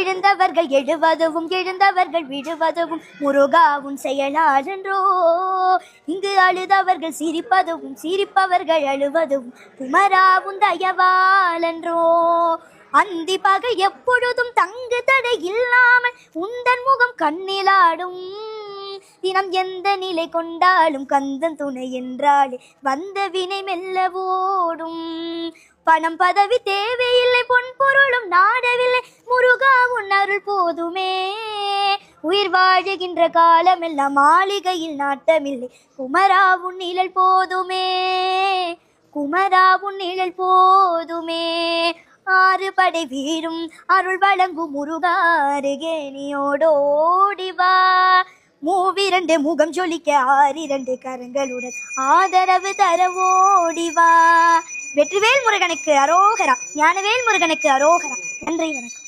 விழுந்தவர்கள் எழுவதுவும் எழுந்தவர்கள் விடுவதும் முருகா உன் செயலால் என்றோ. இங்கு அழுதவர்கள் சிரிப்பதும் சிரிப்பவர்கள் அழுவதும் குமரா உன் தயவால் என்றோ. அந்தி பகை எப்பொழுதும் தங்கு தடை இல்லாமல் உந்தன் முகம் கண்ணிலாடும். தினம் எந்த நிலை கொண்டாலும் கந்தன் துணை என்றாலே வந்த வினை மெல்ல ஓடும். பணம் பதவி தேவையில்லை பொன் பொருளும் நாடவில்லை முருகா உன் அருள் போதுமே. உயிர் வாழுகின்ற காலமெல்லாம் மாளிகையில் நாட்டமில்லை குமரா உன் நிழல் போதுமே. குமரா உன் நிழல் போதுமே. ஆறு படை வீடும் அருள் வழங்கும் முருகா அருகே நீயோடோடிவா. மூவிரண்டு முகம் ஜொலிக்க 6 கரங்களுடன் ஆதரவு தர ஓடிவா. வெற்றிவேல் முருகனுக்கு அரோகரா. ஞானவேல் முருகனுக்கு அரோகரா. நன்றி, வணக்கம்.